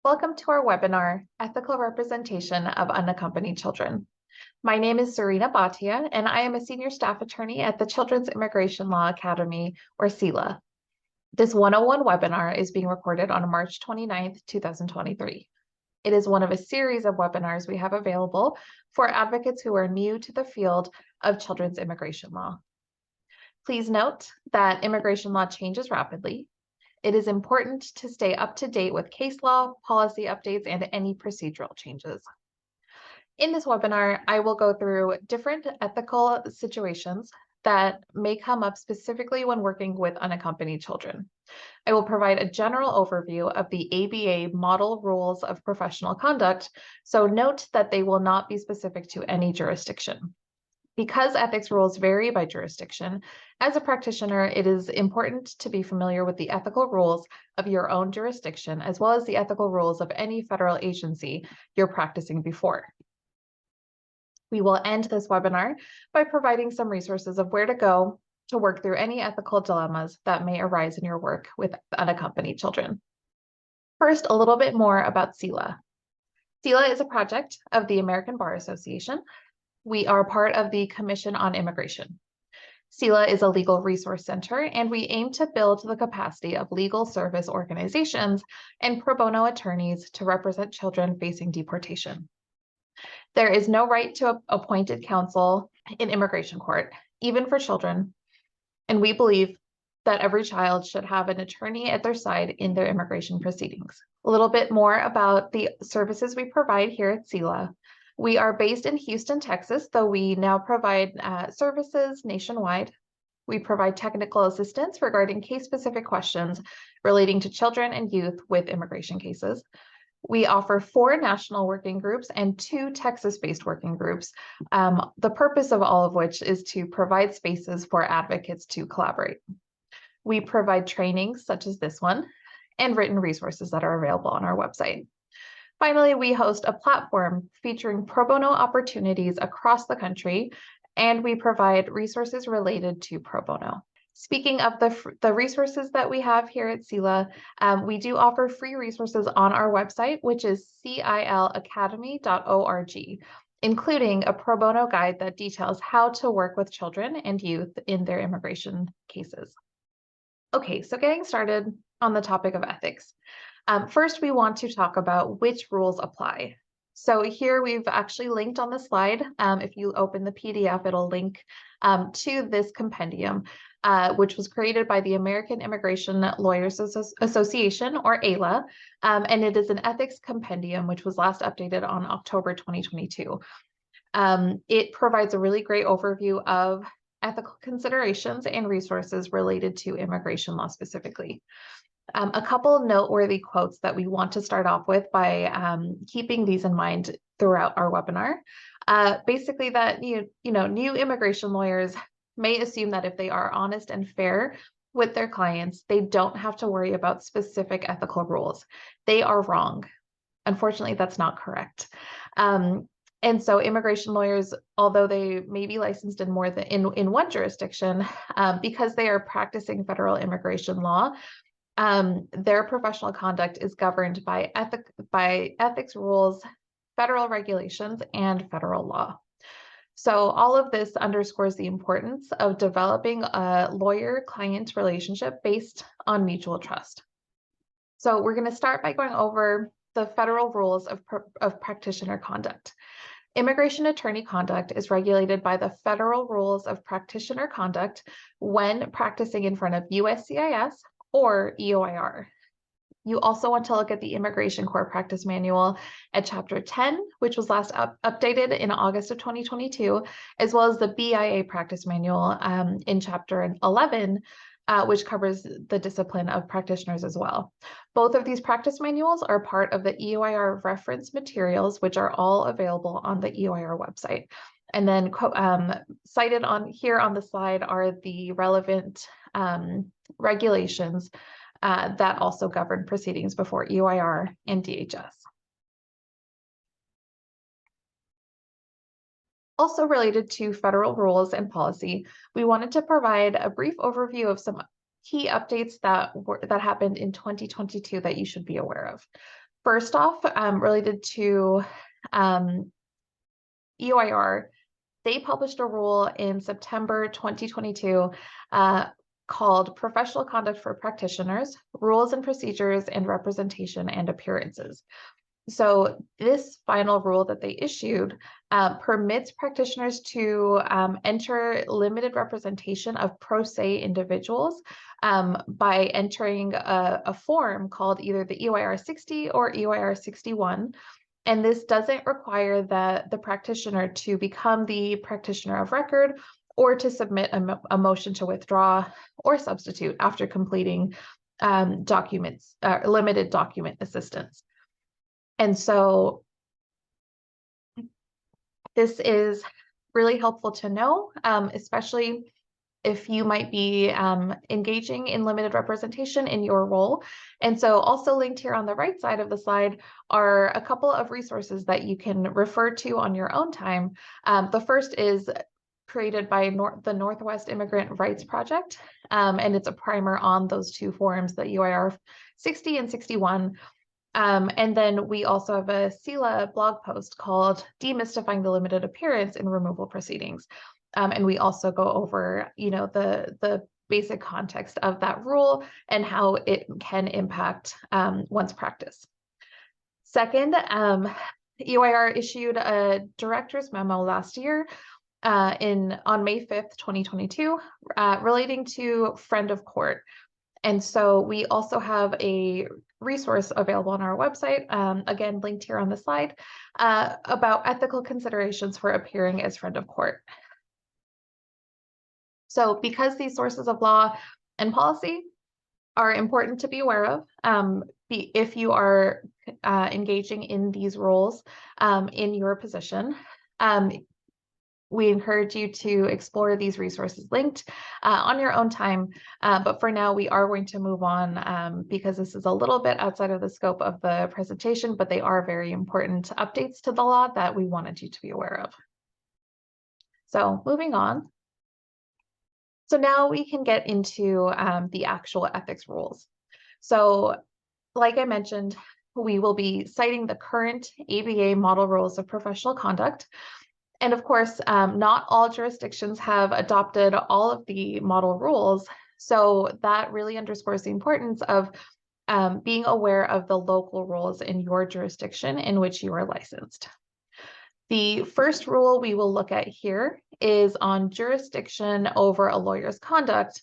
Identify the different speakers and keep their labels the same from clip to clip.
Speaker 1: Welcome to our webinar, Ethical Representation of Unaccompanied Children. My name is Sarena Bhatia, and I am a senior staff attorney at the Children's Immigration Law Academy, or CILA. This 101 webinar is being recorded on March 29th, 2023. It is one of a series of webinars we have available for advocates who are new to the field of children's immigration law. Please note that immigration law changes rapidly. It is important to stay up to date with case law, policy updates, and any procedural changes. In this webinar, I will go through different ethical situations that may come up specifically when working with unaccompanied children. I will provide a general overview of the ABA Model Rules of Professional Conduct, so note that they will not be specific to any jurisdiction. Because ethics rules vary by jurisdiction, as a practitioner, it is important to be familiar with the ethical rules of your own jurisdiction, as well as the ethical rules of any federal agency you're practicing before. We will end this webinar by providing some resources of where to go to work through any ethical dilemmas that may arise in your work with unaccompanied children. First, a little bit more about CILA. CILA is a project of the American Bar Association. We are part of the Commission on Immigration. CILA is a legal resource center, and we aim to build the capacity of legal service organizations and pro bono attorneys to represent children facing deportation. There is no right to appointed counsel in immigration court, even for children, and we believe that every child should have an attorney at their side in their immigration proceedings. A little bit more about the services we provide here at CILA. We are based in Houston, Texas, though we now provide services nationwide. We provide technical assistance regarding case-specific questions relating to children and youth with immigration cases. We offer 4 national working groups and 2 Texas-based working groups, the purpose of all of which is to provide spaces for advocates to collaborate. We provide trainings such as this one and written resources that are available on our website. Finally, we host a platform featuring pro bono opportunities across the country, and we provide resources related to pro bono. Speaking of the resources that we have here at CILA, we do offer free resources on our website, which is cilacademy.org, including a pro bono guide that details how to work with children and youth in their immigration cases. Okay, so getting started on the topic of ethics. First, we want to talk about which rules apply. So here we've actually linked on the slide. If you open the PDF, it'll link to this compendium, which was created by the American Immigration Lawyers Association, or AILA, and it is an ethics compendium, which was last updated on October 2022. It provides a really great overview of ethical considerations and resources related to immigration law specifically. A couple noteworthy quotes that we want to start off with by keeping these in mind throughout our webinar. Basically that new immigration lawyers may assume that if they are honest and fair with their clients, they don't have to worry about specific ethical rules. They are wrong. Unfortunately, that's not correct. And so immigration lawyers, although they may be licensed in more than in one jurisdiction, because they are practicing federal immigration law, their professional conduct is governed by ethics rules, federal regulations, and federal law. So all of this underscores the importance of developing a lawyer-client relationship based on mutual trust. So we're going to start by going over the federal rules of practitioner conduct. Immigration attorney conduct is regulated by the federal rules of practitioner conduct when practicing in front of USCIS or EOIR. You also want to look at the Immigration Court Practice Manual at Chapter 10, which was last updated in August of 2022, as well as the BIA Practice Manual in Chapter 11, which covers the discipline of practitioners as well. Both of these practice manuals are part of the EOIR reference materials, which are all available on the EOIR website. And then cited on here on the slide are the relevant regulations that also govern proceedings before EOIR and DHS. Also related to federal rules and policy, we wanted to provide a brief overview of some key updates that happened in 2022 that you should be aware of. First off, related to EOIR, they published a rule in September 2022 called Professional Conduct for Practitioners, Rules and Procedures and Representation and Appearances. So this final rule that they issued permits practitioners to enter limited representation of pro se individuals by entering a form called either the EOIR 60 or EOIR 61. And this doesn't require the practitioner to become the practitioner of record or to submit a motion to withdraw or substitute after completing limited document assistance. And so this is really helpful to know, especially if you might be engaging in limited representation in your role. And so also linked here on the right side of the slide are a couple of resources that you can refer to on your own time. The first is created by the Northwest Immigrant Rights Project, and it's a primer on those two forms, the EOIR 60 and 61. And then we also have a CELA blog post called Demystifying the Limited Appearance in Removal Proceedings. And we also go over, the basic context of that rule and how it can impact one's practice. Second, EOIR issued a director's memo last year on May 5th, 2022, relating to friend of court. And so we also have a resource available on our website, again, linked here on the slide, about ethical considerations for appearing as friend of court. So because these sources of law and policy are important to be aware of, if you are engaging in these roles in your position, we encourage you to explore these resources linked on your own time. But for now, we are going to move on because this is a little bit outside of the scope of the presentation, but they are very important updates to the law that we wanted you to be aware of. So moving on. So now we can get into the actual ethics rules. So like I mentioned, we will be citing the current ABA model rules of professional conduct. And of course, not all jurisdictions have adopted all of the model rules. So that really underscores the importance of being aware of the local rules in your jurisdiction in which you are licensed. The first rule we will look at here is on jurisdiction over a lawyer's conduct.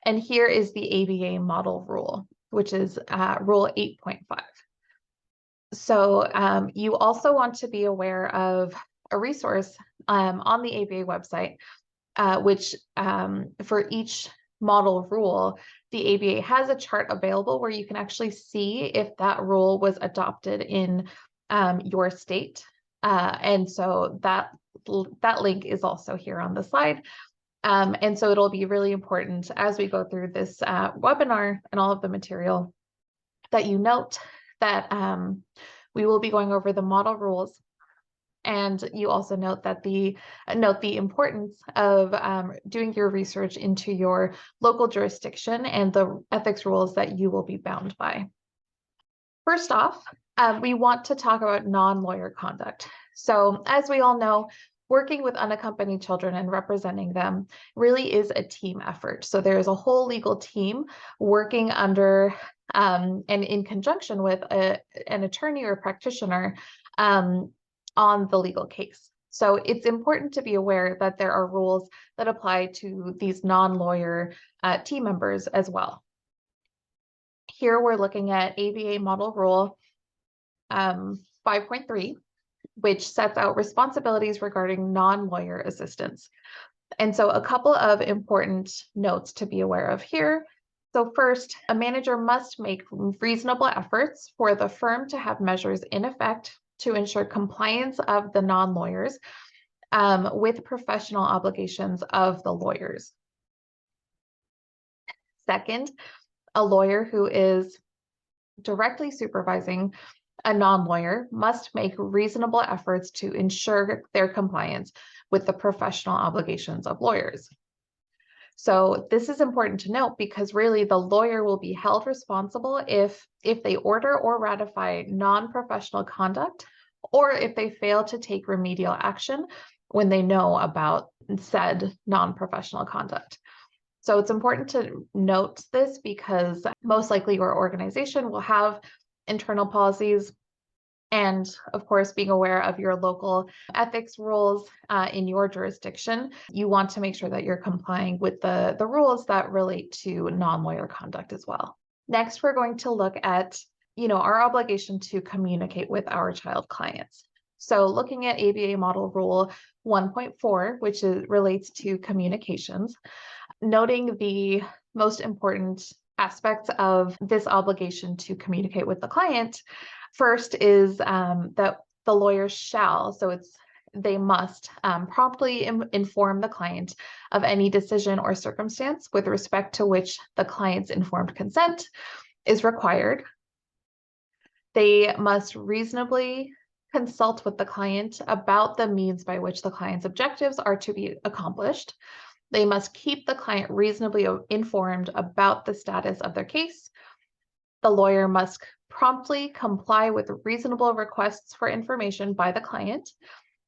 Speaker 1: And here is the ABA model rule, which is Rule 8.5. So you also want to be aware of a resource on the ABA website, which for each model rule, the ABA has a chart available where you can actually see if that rule was adopted in your state. And so that link is also here on the slide. And so it'll be really important as we go through this webinar and all of the material that you note that we will be going over the model rules. And you also note that the importance of doing your research into your local jurisdiction and the ethics rules that you will be bound by. First off, we want to talk about non-lawyer conduct. So as we all know, working with unaccompanied children and representing them really is a team effort. So there is a whole legal team working under and in conjunction with an attorney or practitioner on the legal case. So it's important to be aware that there are rules that apply to these non-lawyer team members as well. Here we're looking at ABA Model Rule 5.3, which sets out responsibilities regarding non-lawyer assistance. And so a couple of important notes to be aware of here. So first, a manager must make reasonable efforts for the firm to have measures in effect to ensure compliance of the non-lawyers with professional obligations of the lawyers. Second, a lawyer who is directly supervising a non-lawyer must make reasonable efforts to ensure their compliance with the professional obligations of lawyers. So this is important to note because really the lawyer will be held responsible if they order or ratify non-professional conduct, or if they fail to take remedial action when they know about said non-professional conduct. So it's important to note this because most likely your organization will have internal policies, and of course, being aware of your local ethics rules in your jurisdiction, you want to make sure that you're complying with the rules that relate to non-lawyer conduct as well. Next, we're going to look at, our obligation to communicate with our child clients. So looking at ABA Model Rule 1.4, which relates to communications, noting the most important aspects of this obligation to communicate with the client. First is that the lawyer shall, so they must promptly inform the client of any decision or circumstance with respect to which the client's informed consent is required. They must reasonably consult with the client about the means by which the client's objectives are to be accomplished. They must keep the client reasonably informed about the status of their case. The lawyer must promptly comply with reasonable requests for information by the client.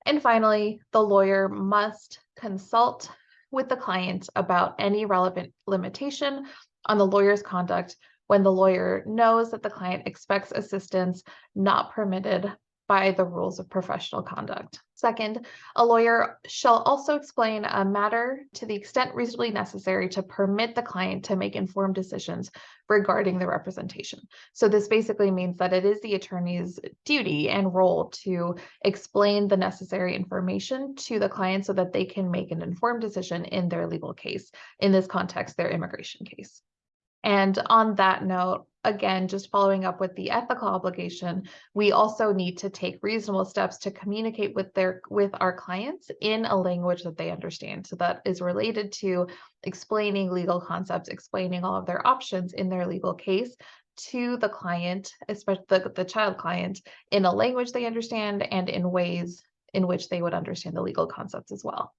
Speaker 1: And finally, the lawyer must consult with the client about any relevant limitation on the lawyer's conduct when the lawyer knows that the client expects assistance not permitted by the rules of professional conduct. Second, a lawyer shall also explain a matter to the extent reasonably necessary to permit the client to make informed decisions regarding the representation. So this basically means that it is the attorney's duty and role to explain the necessary information to the client so that they can make an informed decision in their legal case, in this context, their immigration case. And on that note, again, just following up with the ethical obligation, we also need to take reasonable steps to communicate with our clients in a language that they understand. So that is related to explaining legal concepts, explaining all of their options in their legal case to the client, especially the child client, in a language they understand and in ways in which they would understand the legal concepts as well.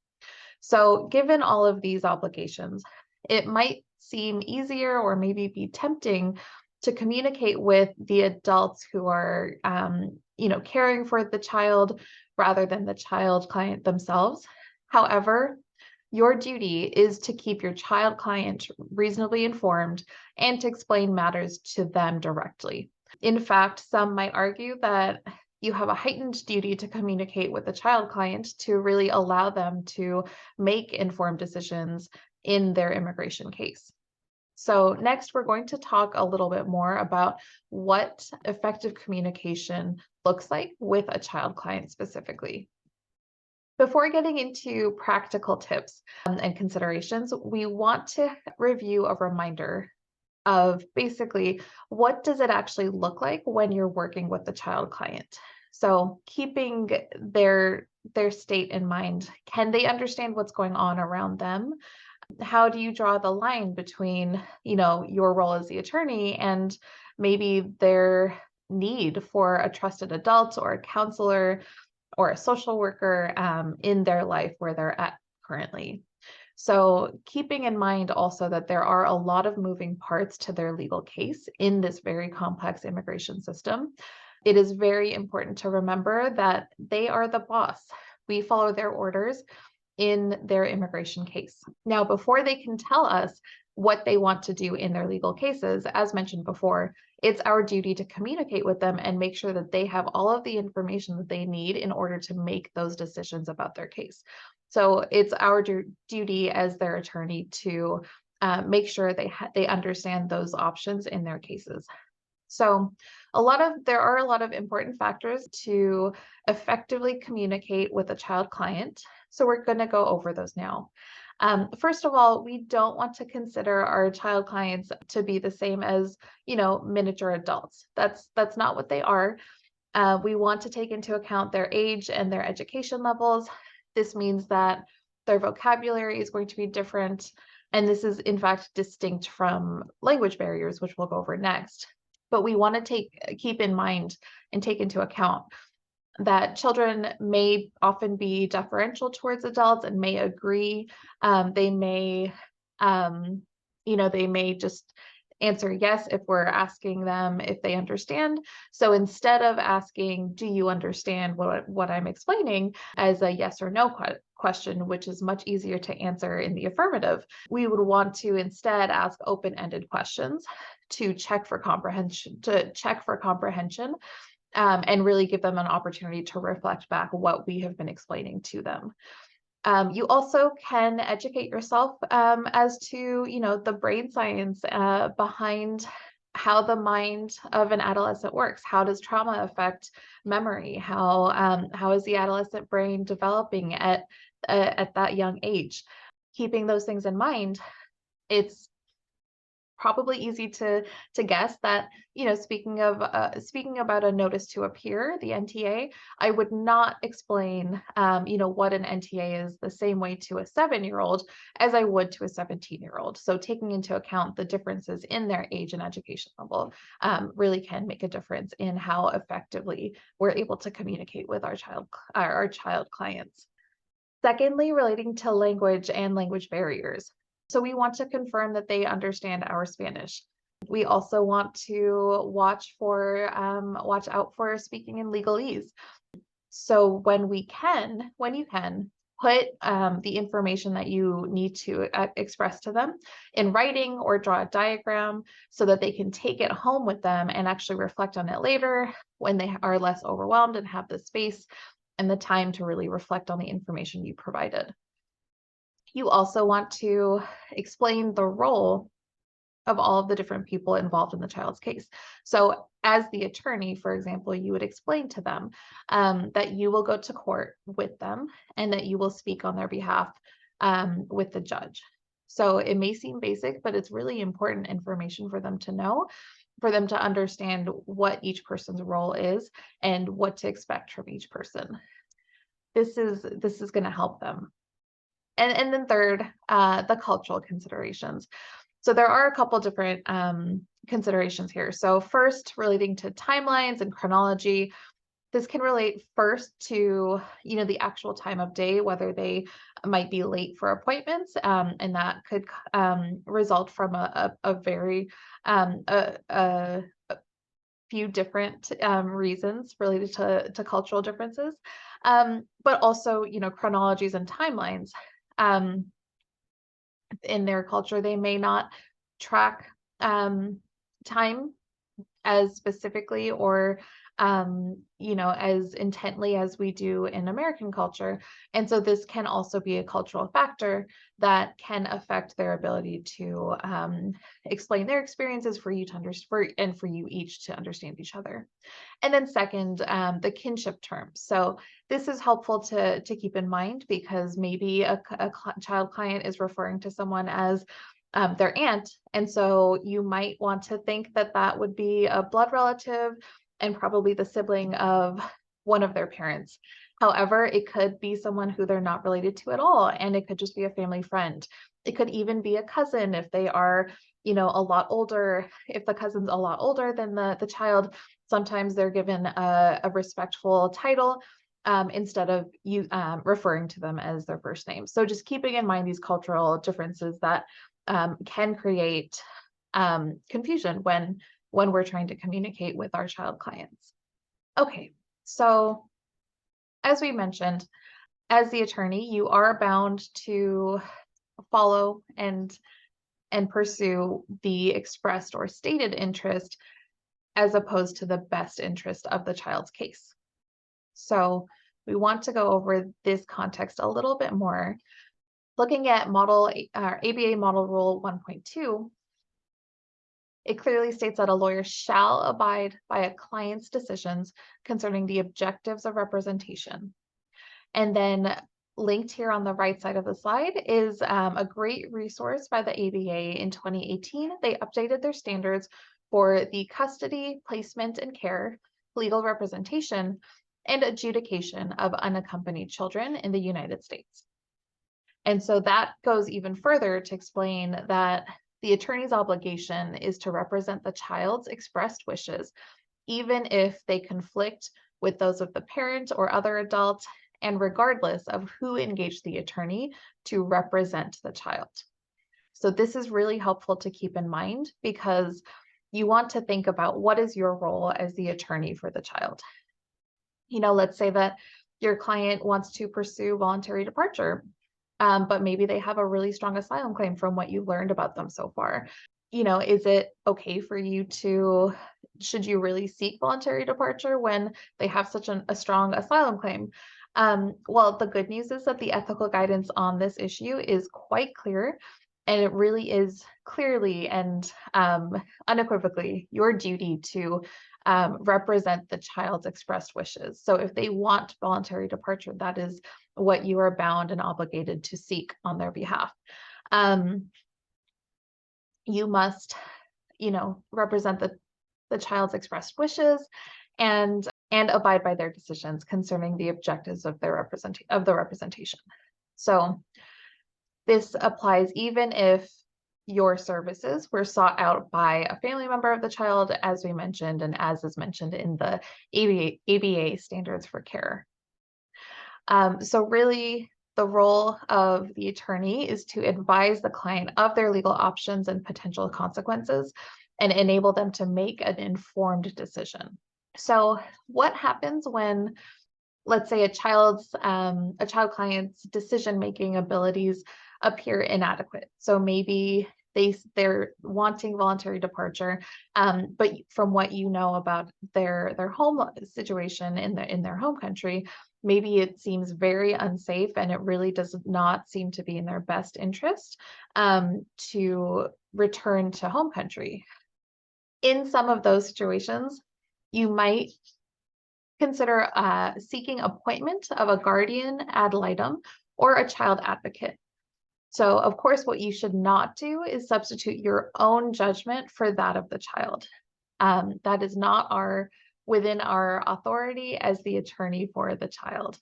Speaker 1: So given all of these obligations, it might seem easier or maybe be tempting to communicate with the adults who are, caring for the child rather than the child client themselves. However, your duty is to keep your child client reasonably informed and to explain matters to them directly. In fact, some might argue that you have a heightened duty to communicate with the child client to really allow them to make informed decisions in their immigration case. So next, we're going to talk a little bit more about what effective communication looks like with a child client specifically. Before getting into practical tips and considerations, we want to review a reminder of basically what does it actually look like when you're working with the child client. So keeping their state in mind, can they understand what's going on around them? How do you draw the line between, your role as the attorney and maybe their need for a trusted adult or a counselor or a social worker in their life where they're at currently? So keeping in mind also that there are a lot of moving parts to their legal case in this very complex immigration system, it is very important to remember that they are the boss. We follow their orders in their immigration case. Now, before they can tell us what they want to do in their legal cases, as mentioned before, it's our duty to communicate with them and make sure that they have all of the information that they need in order to make those decisions about their case. So it's our duty as their attorney to make sure they understand those options in their cases. So there are a lot of important factors to effectively communicate with a child client. So we're going to go over those now. First of all, we don't want to consider our child clients to be the same as, miniature adults. That's not what they are. We want to take into account their age and their education levels. This means that their vocabulary is going to be different. And this is in fact distinct from language barriers, which we'll go over next. But we want to keep in mind and take into account that children may often be deferential towards adults and may agree. They may They may just answer yes if we're asking them if they understand. So instead of asking, do you understand what I'm explaining, as a yes or no question, which is much easier to answer in the affirmative, we would want to instead ask open-ended questions to check for comprehension, and really give them an opportunity to reflect back what we have been explaining to them. You also can educate yourself as to, the brain science behind how the mind of an adolescent works. How does trauma affect memory? How is the adolescent brain developing at that young age? Keeping those things in mind, it's probably easy to guess that, speaking about a notice to appear, the NTA, I would not explain what an NTA is the same way to a 7-year-old as I would to a 17-year-old. So taking into account the differences in their age and education level really can make a difference in how effectively we're able to communicate with our child clients. Secondly, relating to language and language barriers. So we want to confirm that they understand our Spanish. We also want to watch out for speaking in legalese. So when you can, put the information that you need to express to them in writing or draw a diagram so that they can take it home with them and actually reflect on it later when they are less overwhelmed and have the space and the time to really reflect on the information you provided. You also want to explain the role of all of the different people involved in the child's case. So as the attorney, for example, you would explain to them that you will go to court with them and that you will speak on their behalf with the judge. So it may seem basic, but it's really important information for them to know, for them to understand what each person's role is and what to expect from each person. This is going to help them. And then third, the cultural considerations. So there are a couple different considerations here. So first, relating to timelines and chronology, this can relate first to, the actual time of day, whether they might be late for appointments, and that could result from a very a few different reasons related to cultural differences, but also, chronologies and timelines. In their culture, they may not track time as specifically or as intently as we do in American culture. And so this can also be a cultural factor that can affect their ability to explain their experiences for you to understand and for you each to understand each other. And then second, the kinship terms. So this is helpful to keep in mind because maybe a child client is referring to someone as their aunt. And so you might want to think that that would be a blood relative and probably the sibling of one of their parents. However, it could be someone who they're not related to at all, and it could just be a family friend. It could even be a cousin if they are, a lot older. If the cousin's a lot older than the child, sometimes they're given a respectful title instead of you referring to them as their first name. So just keeping in mind these cultural differences that can create confusion when we're trying to communicate with our child clients. Okay, so as we mentioned, as the attorney, you are bound to follow and pursue the expressed or stated interest as opposed to the best interest of the child's case. So we want to go over this context a little bit more. Looking at ABA Model Rule 1.2, it clearly states that a lawyer shall abide by a client's decisions concerning the objectives of representation. And then linked here on the right side of the slide is a great resource by the ABA in 2018. They updated their standards for the custody, placement, and care, legal representation, and adjudication of unaccompanied children in the United States. And so that goes even further to explain that the attorney's obligation is to represent the child's expressed wishes, even if they conflict with those of the parent or other adult, and regardless of who engaged the attorney to represent the child. So this is really helpful to keep in mind because you want to think about what is your role as the attorney for the child. Let's say that your client wants to pursue voluntary departure, but maybe they have a really strong asylum claim from what you've learned about them so far. Is it okay for you should you really seek voluntary departure when they have such a strong asylum claim? Well, the good news is that the ethical guidance on this issue is quite clear, and it really is clearly and unequivocally your duty to represent the child's expressed wishes. So if they want voluntary departure, that is what you are bound and obligated to seek on their behalf. You must, represent the child's expressed wishes and abide by their decisions concerning the objectives of the representation. So this applies even if your services were sought out by a family member of the child, as we mentioned, and as is mentioned in the ABA standards for care. So really, the role of the attorney is to advise the client of their legal options and potential consequences and enable them to make an informed decision. So what happens when, let's say, a child client's decision-making abilities appear inadequate? So maybe they're wanting voluntary departure, but from what you know about their home situation in their home country, maybe it seems very unsafe and it really does not seem to be in their best interest to return to home country. In some of those situations, you might consider seeking appointment of a guardian ad litem or a child advocate. So, of course, what you should not do is substitute your own judgment for that of the child. That is not within our authority as the attorney for the child.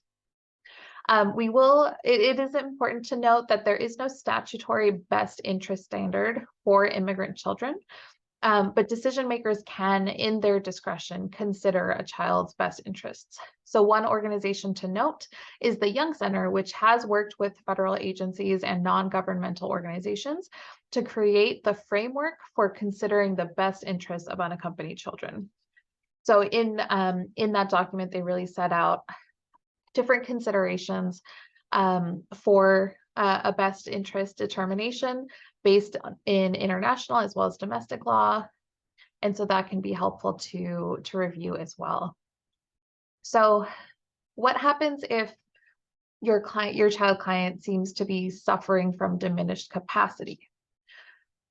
Speaker 1: It is important to note that there is no statutory best interest standard for immigrant children, but decision makers can, in their discretion, consider a child's best interests. So one organization to note is the Young Center, which has worked with federal agencies and non-governmental organizations to create the framework for considering the best interests of unaccompanied children. So in that document, they really set out different considerations for a best interest determination based in international as well as domestic law. And so that can be helpful to review as well. So what happens if your child client seems to be suffering from diminished capacity?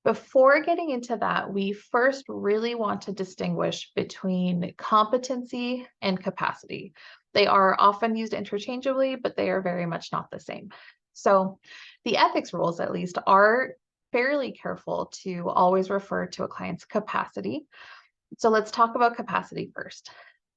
Speaker 1: Before getting into that, we first really want to distinguish between competency and capacity. They are often used interchangeably, but they are very much not the same. So the ethics rules, at least, are fairly careful to always refer to a client's capacity. So let's talk about capacity first.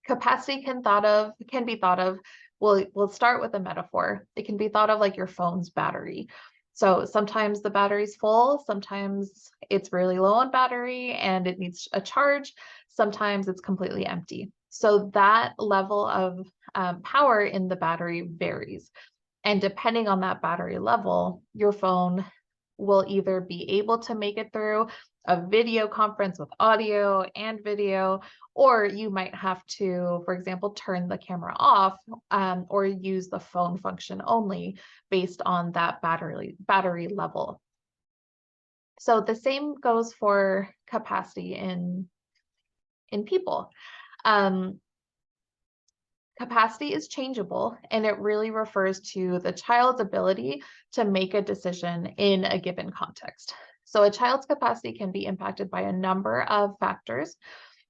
Speaker 1: Capacity can be thought of, we'll start with a metaphor. It can be thought of like your phone's battery. So sometimes the battery's full, sometimes it's really low on battery and it needs a charge. Sometimes it's completely empty. So that level of power in the battery varies. And depending on that battery level, your phone will either be able to make it through a video conference with audio and video, or you might have to, for example, turn the camera off or use the phone function only based on that battery level. So the same goes for capacity in people. Capacity is changeable, and it really refers to the child's ability to make a decision in a given context. So a child's capacity can be impacted by a number of factors.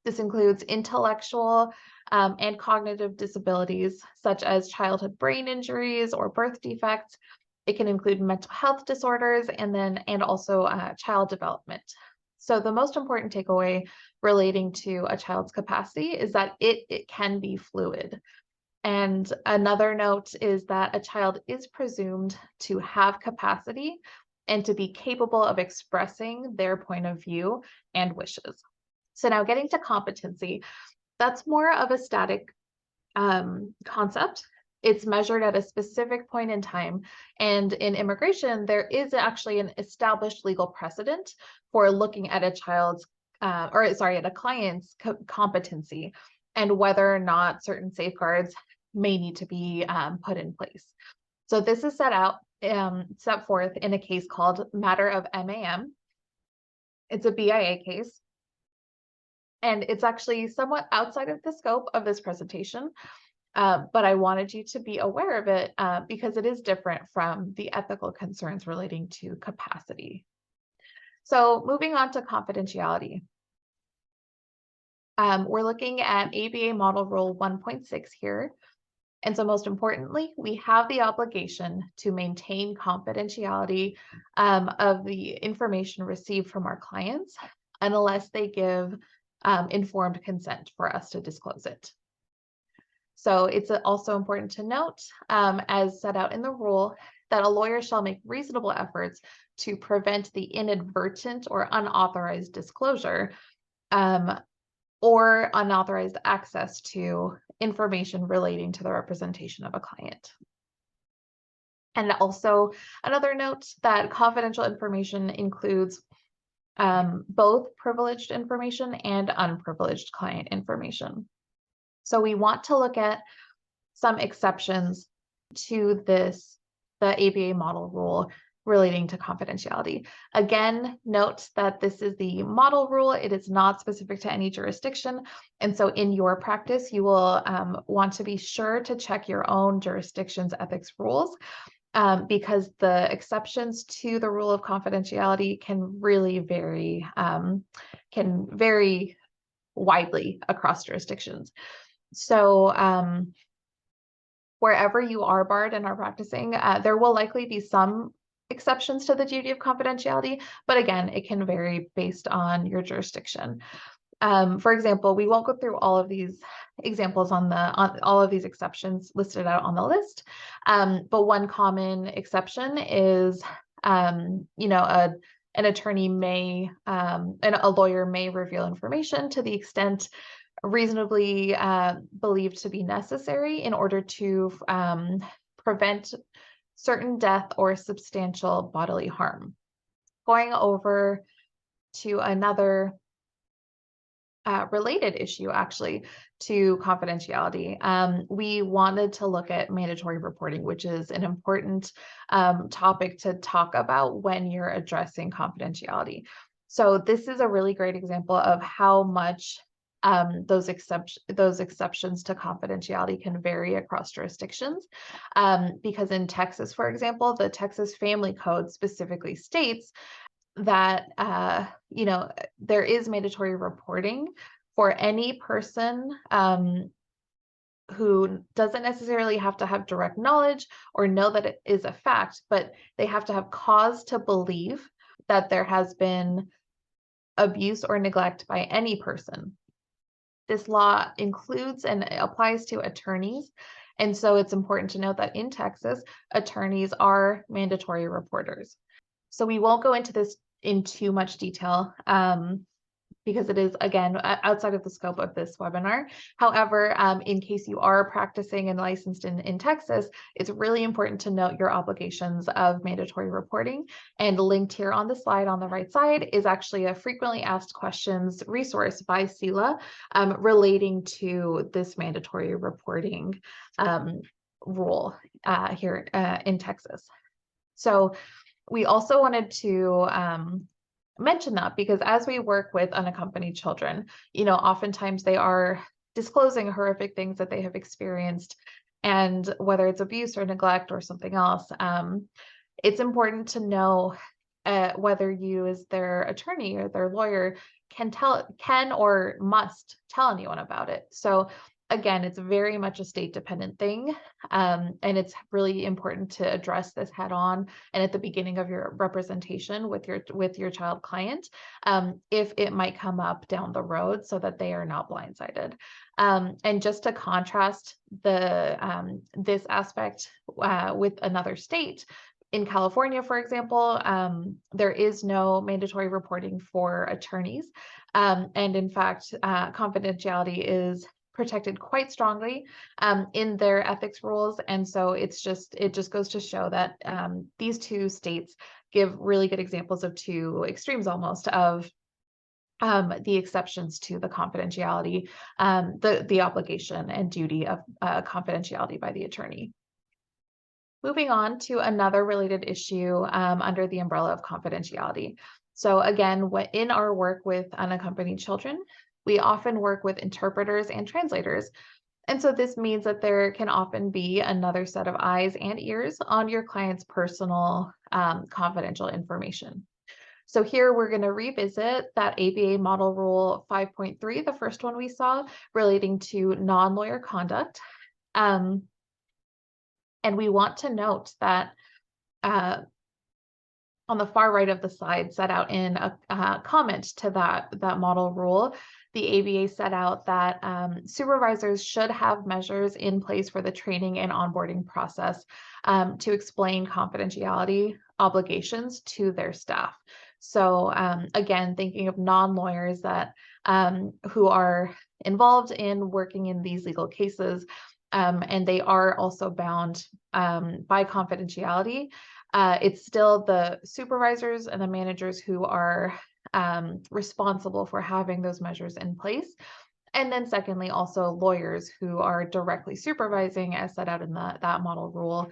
Speaker 1: This includes intellectual and cognitive disabilities, such as childhood brain injuries or birth defects. It can include mental health disorders and also child development. So the most important takeaway relating to a child's capacity is that it can be fluid. And another note is that a child is presumed to have capacity and to be capable of expressing their point of view and wishes. So now getting to competency, that's more of a static concept. It's measured at a specific point in time. And in immigration, there is actually an established legal precedent for looking at a at a client's competency and whether or not certain safeguards may need to be put in place. So this is set forth in a case called Matter of MAM. It's a BIA case, and it's actually somewhat outside of the scope of this presentation, but I wanted you to be aware of it because it is different from the ethical concerns relating to capacity. So moving on to confidentiality. We're looking at ABA Model Rule 1.6 here. And so most importantly, we have the obligation to maintain confidentiality of the information received from our clients unless they give informed consent for us to disclose it. So it's also important to note, as set out in the rule, that a lawyer shall make reasonable efforts to prevent the inadvertent or unauthorized disclosure or unauthorized access to information relating to the representation of a client. And also another note that confidential information includes both privileged information and unprivileged client information. So we want to look at some exceptions to the ABA model rule relating to confidentiality. Again, note that this is the model rule. It is not specific to any jurisdiction. And so in your practice, you will want to be sure to check your own jurisdiction's ethics rules because the exceptions to the rule of confidentiality can really vary widely across jurisdictions. So wherever you are barred and are practicing, there will likely be some exceptions to the duty of confidentiality, but again, it can vary based on your jurisdiction. For example, we won't go through all of these examples on all of these exceptions listed out on the list, but one common exception is, an attorney may, and a lawyer may reveal information to the extent reasonably believed to be necessary in order to prevent certain death or substantial bodily harm. Going over to another related issue, actually, to confidentiality, we wanted to look at mandatory reporting, which is an important topic to talk about when you're addressing confidentiality. So this is a really great example of how much those exceptions to confidentiality can vary across jurisdictions. Because in Texas, for example, the Texas Family Code specifically states that there is mandatory reporting for any person who doesn't necessarily have to have direct knowledge or know that it is a fact, but they have to have cause to believe that there has been abuse or neglect by any person. This law includes and applies to attorneys. And so it's important to note that in Texas, attorneys are mandatory reporters. So we won't go into this in too much detail because it is, again, outside of the scope of this webinar. However, in case you are practicing and licensed in Texas, it's really important to note your obligations of mandatory reporting. And linked here on the slide on the right side is actually a frequently asked questions resource by CELA relating to this mandatory reporting rule here in Texas. So we also wanted to mention that because as we work with unaccompanied children, oftentimes they are disclosing horrific things that they have experienced, and whether it's abuse or neglect or something else, it's important to know whether you as their attorney or their lawyer can or must tell anyone about it. So again, it's very much a state dependent thing. And it's really important to address this head on and at the beginning of your representation with your child client, if it might come up down the road so that they are not blindsided. And just to contrast this aspect with another state, in California, for example, there is no mandatory reporting for attorneys. And in fact, confidentiality is protected quite strongly in their ethics rules. And so it just goes to show that these two states give really good examples of two extremes almost of the exceptions to the confidentiality, the obligation and duty of confidentiality by the attorney. Moving on to another related issue under the umbrella of confidentiality. So again, in our work with unaccompanied children, we often work with interpreters and translators. And so this means that there can often be another set of eyes and ears on your client's personal confidential information. So here we're going to revisit that ABA Model Rule 5.3, the first one we saw, relating to non-lawyer conduct. And we want to note that on the far right of the slide, set out in a comment to that model rule, the ABA set out that supervisors should have measures in place for the training and onboarding process to explain confidentiality obligations to their staff. So again, thinking of non-lawyers that who are involved in working in these legal cases, and they are also bound by confidentiality. It's still the supervisors and the managers who are responsible for having those measures in place. And then secondly, also lawyers who are directly supervising, as set out in that model rule,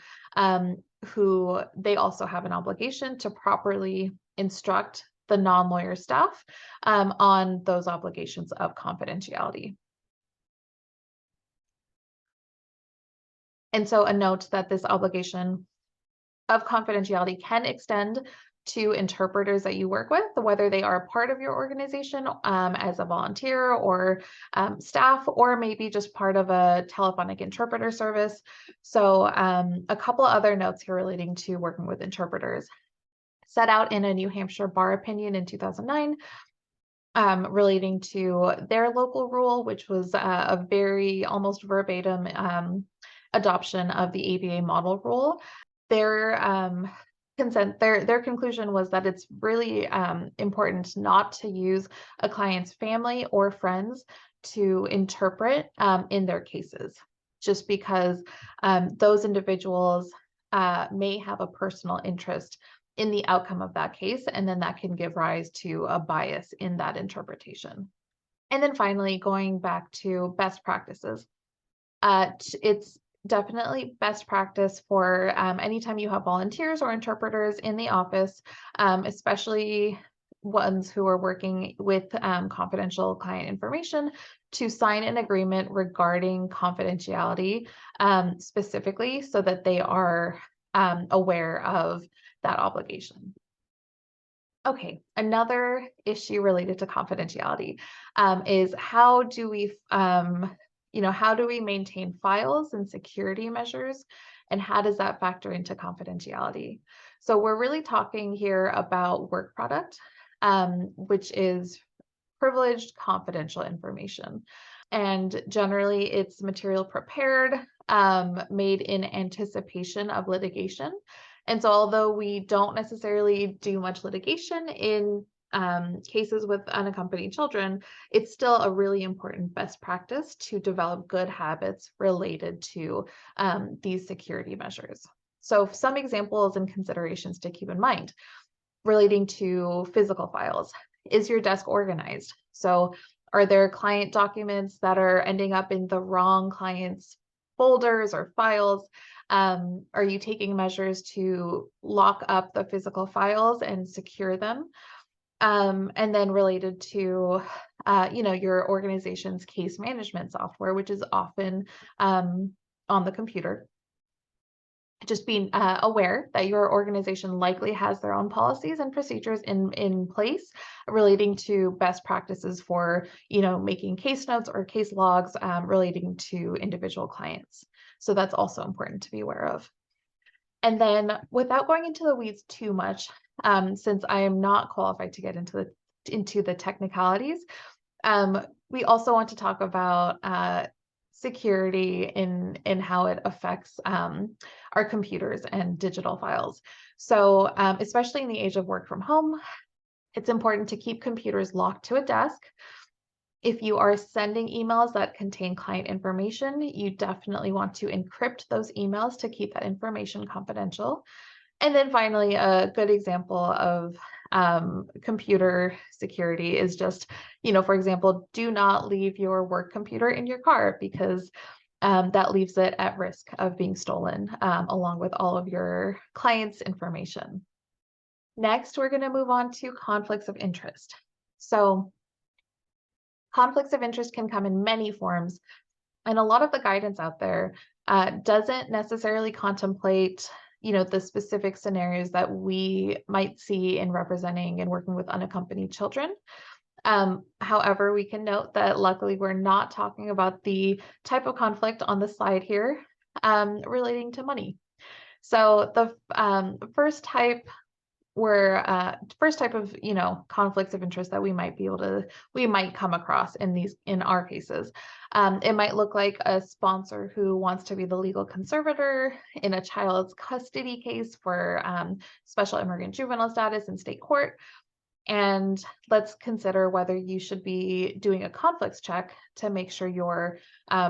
Speaker 1: who they also have an obligation to properly instruct the non-lawyer staff on those obligations of confidentiality. And so a note that this obligation of confidentiality can extend to interpreters that you work with, whether they are part of your organization as a volunteer or staff, or maybe just part of a telephonic interpreter service. So a couple other notes here relating to working with interpreters. Set out in a New Hampshire bar opinion in 2009, relating to their local rule, which was a very almost verbatim adoption of the ABA model rule. Their conclusion was that it's really important not to use a client's family or friends to interpret in their cases, just because those individuals may have a personal interest in the outcome of that case, and then that can give rise to a bias in that interpretation. And then finally, going back to best practices, it's definitely best practice for anytime you have volunteers or interpreters in the office, especially ones who are working with confidential client information, to sign an agreement regarding confidentiality specifically, so that they are aware of that obligation. Okay, another issue related to confidentiality is how do we how do we maintain files and security measures, and how does that factor into confidentiality? So we're really talking here about work product, which is privileged confidential information. And generally it's material prepared, made in anticipation of litigation. And so although we don't necessarily do much litigation in cases with unaccompanied children, it's still a really important best practice to develop good habits related to these security measures. So some examples and considerations to keep in mind relating to physical files. Is your desk organized? So are there client documents that are ending up in the wrong client's folders or files? Are you taking measures to lock up the physical files and secure them? And then related to, your organization's case management software, which is often on the computer. Just being aware that your organization likely has their own policies and procedures in place relating to best practices for, making case notes or case logs relating to individual clients. So that's also important to be aware of. And then without going into the weeds too much, since I am not qualified to get into the technicalities, we also want to talk about security in how it affects our computers and digital files. So especially in the age of work from home, it's important to keep computers locked to a desk. If you are sending emails that contain client information, you definitely want to encrypt those emails to keep that information confidential. And then finally, a good example of computer security is just, for example, do not leave your work computer in your car, because that leaves it at risk of being stolen, along with all of your clients' information. Next, we're going to move on to conflicts of interest. So conflicts of interest can come in many forms, and a lot of the guidance out there doesn't necessarily contemplate the specific scenarios that we might see in representing and working with unaccompanied children. However, we can note that luckily we're not talking about the type of conflict on the slide here relating to money. So the first type of conflicts of interest that we might come across in our cases. It might look like a sponsor who wants to be the legal conservator in a child's custody case for special immigrant juvenile status in state court. And let's consider whether you should be doing a conflicts check to make sure your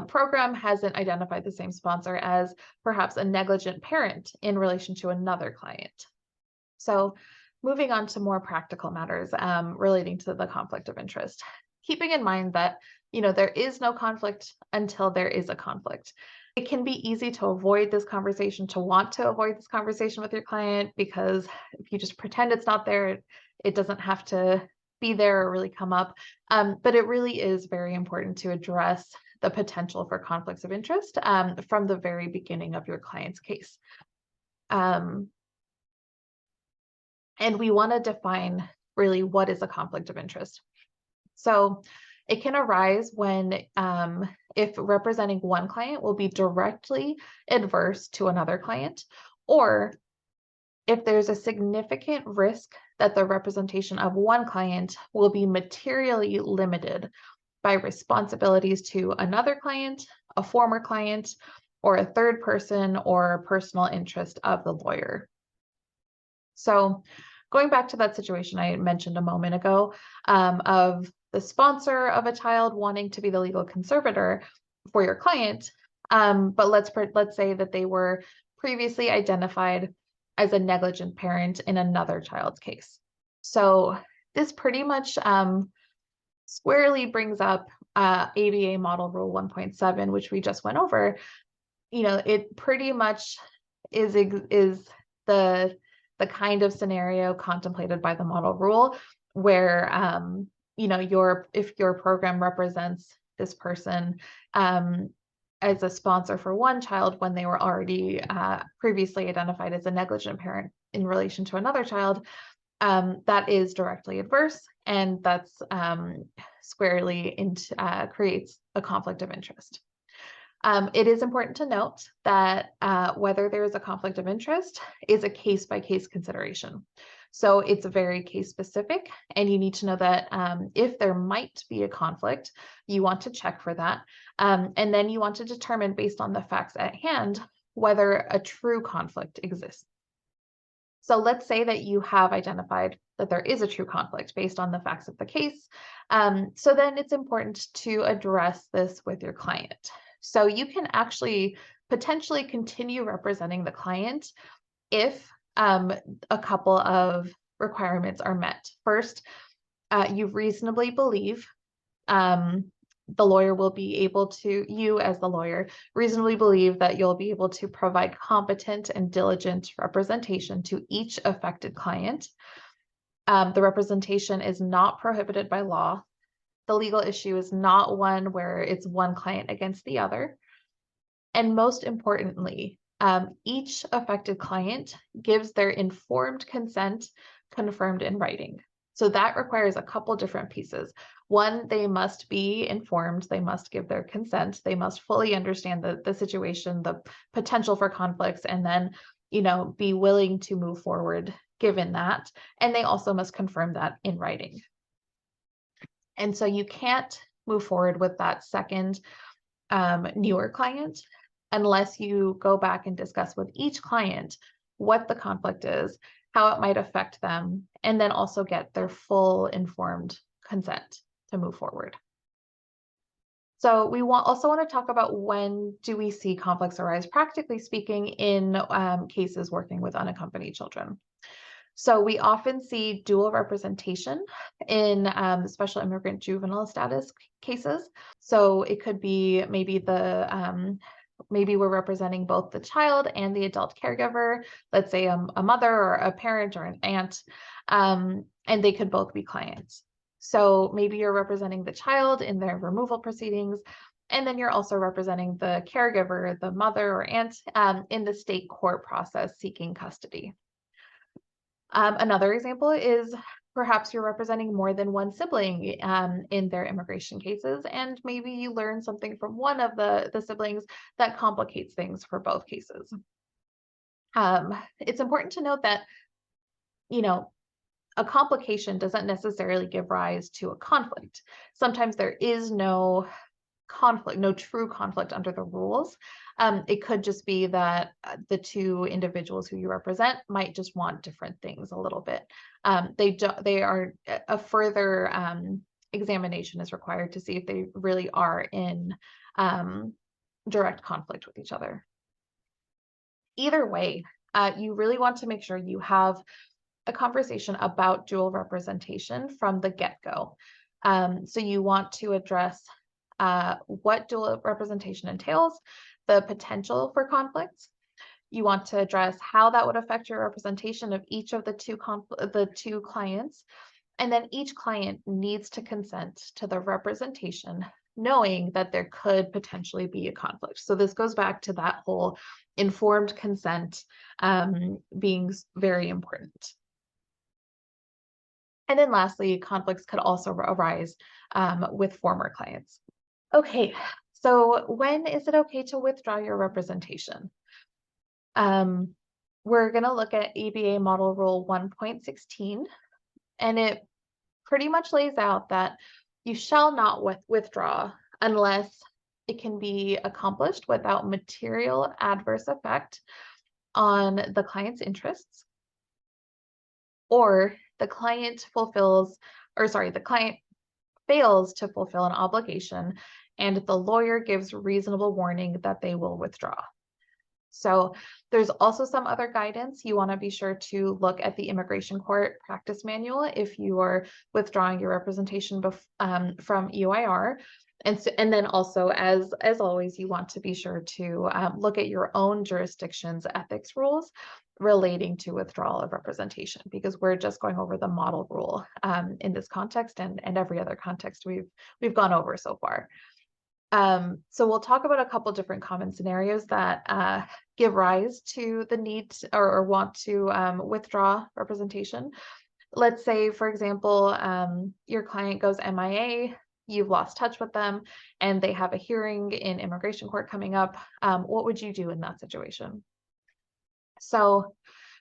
Speaker 1: program hasn't identified the same sponsor as perhaps a negligent parent in relation to another client. So moving on to more practical matters relating to the conflict of interest, keeping in mind that, there is no conflict until there is a conflict. It can be easy to avoid this conversation, to want to avoid this conversation with your client, because if you just pretend it's not there, it doesn't have to be there or really come up. But it really is very important to address the potential for conflicts of interest from the very beginning of your client's case. And we want to define really what is a conflict of interest. So it can arise when if representing one client will be directly adverse to another client, or if there's a significant risk that the representation of one client will be materially limited by responsibilities to another client, a former client, or a third person or personal interest of the lawyer. So going back to that situation I mentioned a moment ago of the sponsor of a child wanting to be the legal conservator for your client, but let's say that they were previously identified as a negligent parent in another child's case. So this pretty much squarely brings up ABA Model Rule 1.7, which we just went over. It pretty much is the kind of scenario contemplated by the model rule where if your program represents this person as a sponsor for one child when they were already previously identified as a negligent parent in relation to another child, that is directly adverse, and that's squarely creates a conflict of interest. It is important to note that whether there is a conflict of interest is a case-by-case consideration. So it's very case specific, and you need to know that if there might be a conflict, you want to check for that. And then you want to determine based on the facts at hand, whether a true conflict exists. So let's say that you have identified that there is a true conflict based on the facts of the case. So then it's important to address this with your client. So you can actually potentially continue representing the client if a couple of requirements are met. First, you reasonably believe the lawyer will be able to, you as the lawyer, reasonably believe that you'll be able to provide competent and diligent representation to each affected client. The representation is not prohibited by law. The legal issue is not one where it's one client against the other. And most importantly, each affected client gives their informed consent confirmed in writing. So that requires a couple different pieces. One, they must be informed, they must give their consent, they must fully understand the situation, the potential for conflicts, and then, be willing to move forward given that. And they also must confirm that in writing. And so you can't move forward with that second newer client unless you go back and discuss with each client what the conflict is, how it might affect them, and then also get their full informed consent to move forward. So we also want to talk about when do we see conflicts arise, practically speaking, in cases working with unaccompanied children. So we often see dual representation in special immigrant juvenile status cases. So it could be maybe we're representing both the child and the adult caregiver, let's say a mother or a parent or an aunt, and they could both be clients. So maybe you're representing the child in their removal proceedings, and then you're also representing the caregiver, the mother or aunt, in the state court process seeking custody. Another example is perhaps you're representing more than one sibling in their immigration cases, and maybe you learn something from one of the siblings that complicates things for both cases. It's important to note that, a complication doesn't necessarily give rise to a conflict. Sometimes there is no conflict, no true conflict under the rules. It could just be that the two individuals who you represent might just want different things a little bit. A further examination is required to see if they really are in direct conflict with each other. Either way, you really want to make sure you have a conversation about dual representation from the get-go. So you want to address what dual representation entails, the potential for conflicts. You want to address how that would affect your representation of each of the two clients. And then each client needs to consent to the representation, knowing that there could potentially be a conflict. So this goes back to that whole informed consent being very important. And then lastly, conflicts could also arise with former clients. Okay, so when is it okay to withdraw your representation? We're going to look at ABA Model Rule 1.16, and it pretty much lays out that you shall not withdraw unless it can be accomplished without material adverse effect on the client's interests, or the client fails to fulfill an obligation and the lawyer gives reasonable warning that they will withdraw. So there's also some other guidance. You want to be sure to look at the immigration court practice manual if you are withdrawing your representation from EOIR. And then also, as always, you want to be sure to look at your own jurisdiction's ethics rules relating to withdrawal of representation, because we're just going over the model rule in this context and every other context we've gone over so far. So we'll talk about a couple different common scenarios that give rise to the need or want to withdraw representation. Let's say, for example, your client goes MIA, you've lost touch with them, and they have a hearing in immigration court coming up. What would you do in that situation? So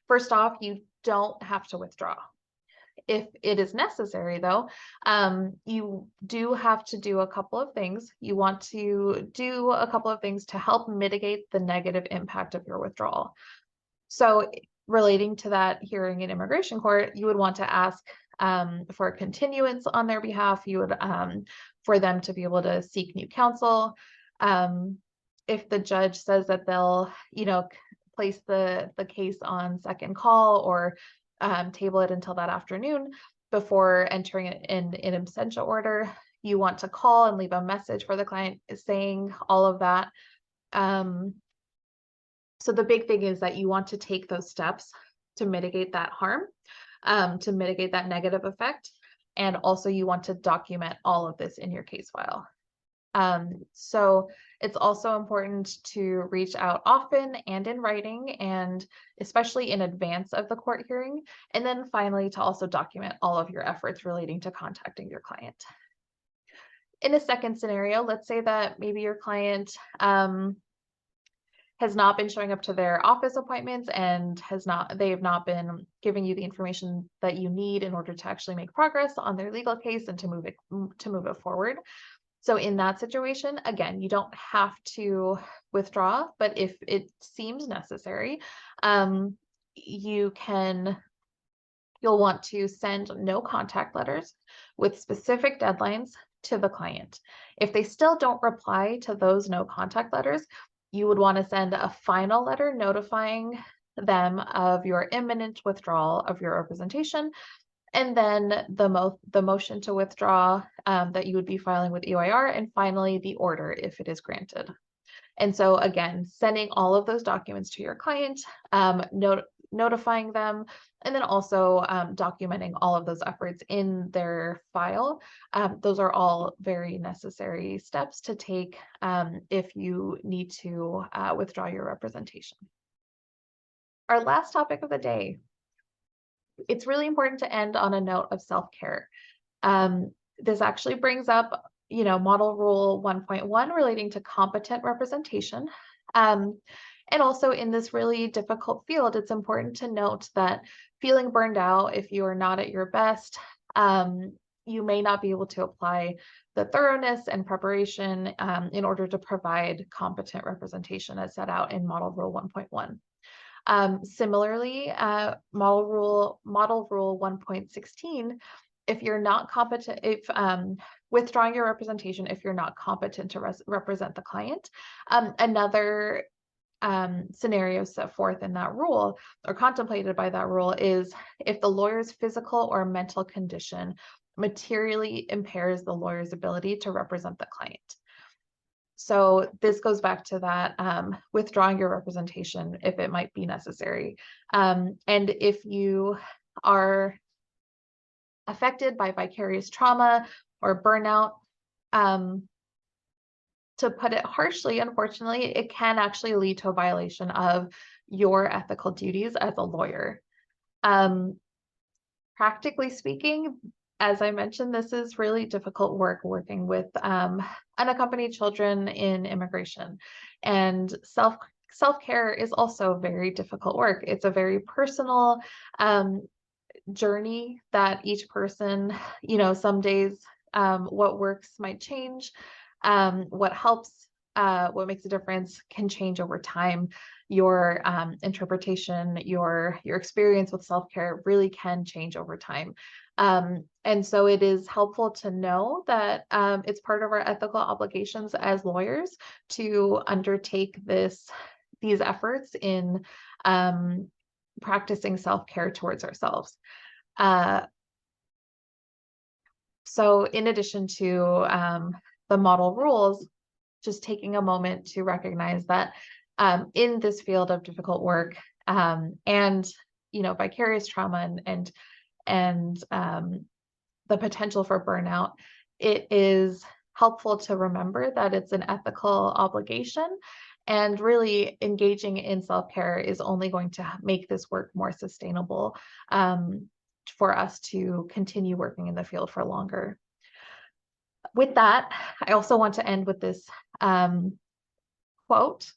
Speaker 1: first off, you don't have to withdraw. If it is necessary, though, you do have to do a couple of things. You want to do a couple of things to help mitigate the negative impact of your withdrawal. So relating to that hearing in immigration court, you would want to ask for a continuance on their behalf. You would for them to be able to seek new counsel. If the judge says that they'll, place the case on second call or table it until that afternoon before entering it in absentia order, you want to call and leave a message for the client saying all of that. So the big thing is that you want to take those steps to mitigate that harm, to mitigate that negative effect. And also you want to document all of this in your case file. So it's also important to reach out often and in writing, and especially in advance of the court hearing. And then finally, to also document all of your efforts relating to contacting your client. In a second scenario, let's say that maybe your client has not been showing up to their office appointments and they have not been giving you the information that you need in order to actually make progress on their legal case and to move it forward. So in that situation, again, you don't have to withdraw, but if it seems necessary, you'll want to send no contact letters with specific deadlines to the client. If they still don't reply to those no contact letters, you would want to send a final letter notifying them of your imminent withdrawal of your representation, and then the motion to withdraw that you would be filing with EOIR, and finally the order if it is granted. And so again, sending all of those documents to your client, notifying them, and then also documenting all of those efforts in their file. Those are all very necessary steps to take if you need to withdraw your representation. Our last topic of the day. It's really important to end on a note of self-care. This actually brings up, Model Rule 1.1 relating to competent representation. And also in this really difficult field, it's important to note that feeling burned out, if you are not at your best, you may not be able to apply the thoroughness and preparation in order to provide competent representation as set out in Model Rule 1.1. Similarly, Model Rule 1.16, if you're not competent, if withdrawing your representation, if you're not competent to represent the client, another scenario set forth in that rule or contemplated by that rule is if the lawyer's physical or mental condition materially impairs the lawyer's ability to represent the client. So this goes back to that withdrawing your representation if it might be necessary. And if you are affected by vicarious trauma or burnout, to put it harshly, unfortunately, it can actually lead to a violation of your ethical duties as a lawyer. Practically speaking, as I mentioned, this is really difficult work working with unaccompanied children in immigration, and self-care is also very difficult work. It's a very personal journey that each person, some days what works might change, what helps, what makes a difference can change over time. Your interpretation, your experience with self-care really can change over time. And so it is helpful to know that it's part of our ethical obligations as lawyers to undertake these efforts in practicing self-care towards ourselves. So in addition to the model rules, just taking a moment to recognize that in this field of difficult work and vicarious trauma and the potential for burnout, it is helpful to remember that it's an ethical obligation, and really engaging in self-care is only going to make this work more sustainable for us to continue working in the field for longer. With that, I also want to end with this quote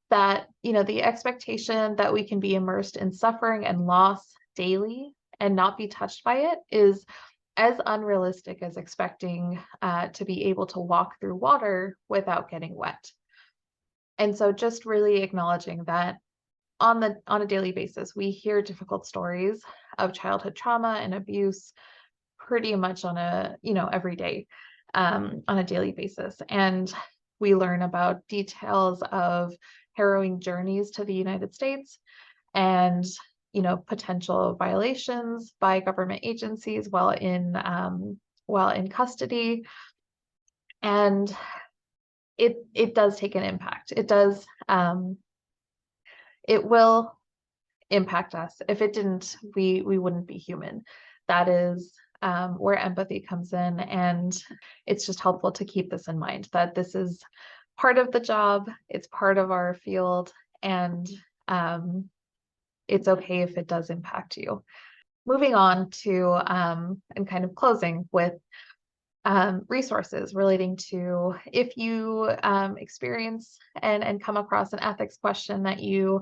Speaker 1: that, the expectation that we can be immersed in suffering and loss daily and not be touched by it is as unrealistic as expecting to be able to walk through water without getting wet. And so just really acknowledging that on a daily basis, we hear difficult stories of childhood trauma and abuse pretty much on a, every day, on a daily basis. And we learn about details of harrowing journeys to the United States and, potential violations by government agencies while in custody. And it does take an impact. It does, it will impact us. If it didn't, we wouldn't be human. That is where empathy comes in. And it's just helpful to keep this in mind, that this is part of the job, it's part of our field, and it's okay if it does impact you. Moving on to, and kind of closing with resources relating to if you experience and come across an ethics question that you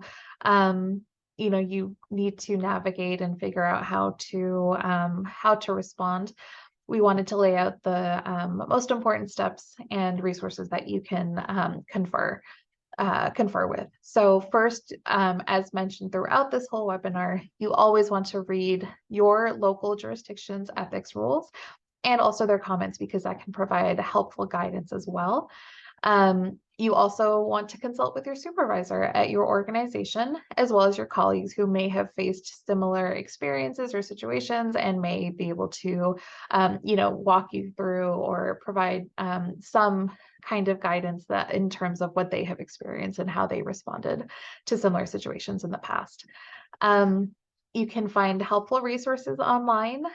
Speaker 1: you need to navigate and figure out how to respond. We wanted to lay out the most important steps and resources that you can confer with. So first, as mentioned throughout this whole webinar, you always want to read your local jurisdiction's ethics rules and also their comments, because that can provide helpful guidance as well. You also want to consult with your supervisor at your organization, as well as your colleagues who may have faced similar experiences or situations and may be able to, walk you through or provide some kind of guidance that in terms of what they have experienced and how they responded to similar situations in the past. You can find helpful resources online.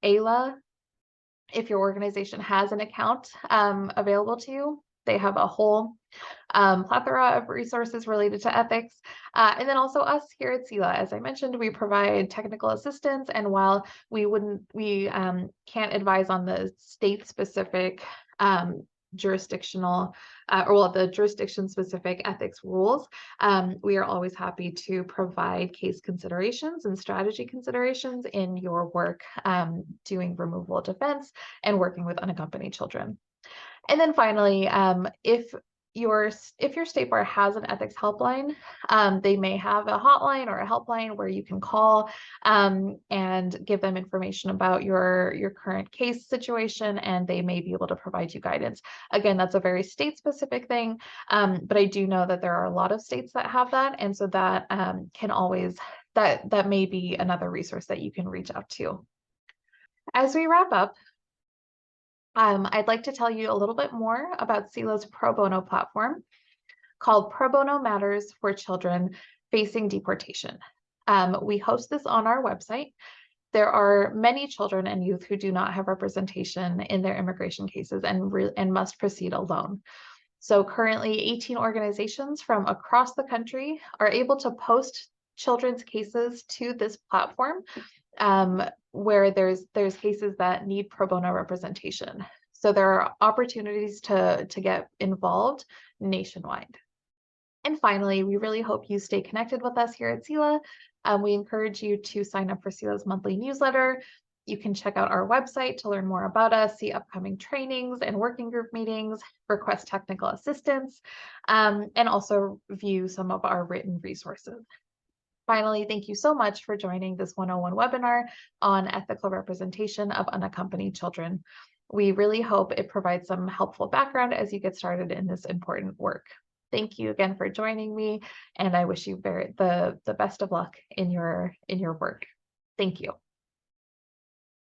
Speaker 1: ALA, if your organization has an account available to you, they have a whole plethora of resources related to ethics. And then also us here at CELA, as I mentioned, we provide technical assistance. And while we can't advise on the state-specific jurisdictional the jurisdiction-specific ethics rules, we are always happy to provide case considerations and strategy considerations in your work doing removal defense and working with unaccompanied children. And then finally, if your state bar has an ethics helpline, they may have a hotline or a helpline where you can call and give them information about your current case situation, and they may be able to provide you guidance. Again, that's a very state-specific thing, but I do know that there are a lot of states that have that, and so that can always, that may be another resource that you can reach out to. As we wrap up, I'd like to tell you a little bit more about CELA's pro bono platform called Pro Bono Matters for Children Facing Deportation. We host this on our website. There are many children and youth who do not have representation in their immigration cases and must proceed alone. So currently 18 organizations from across the country are able to post children's cases to this platform, where there's cases that need pro bono representation. So there are opportunities to get involved nationwide. And finally, we really hope you stay connected with us here at CELA. We encourage you to sign up for CELA's monthly newsletter. You can check out our website to learn more about us, see upcoming trainings and working group meetings, request technical assistance, and also view some of our written resources. Finally, thank you so much for joining this 101 webinar on ethical representation of unaccompanied children. We really hope it provides some helpful background as you get started in this important work. Thank you again for joining me, and I wish you the best of luck in your work. Thank you.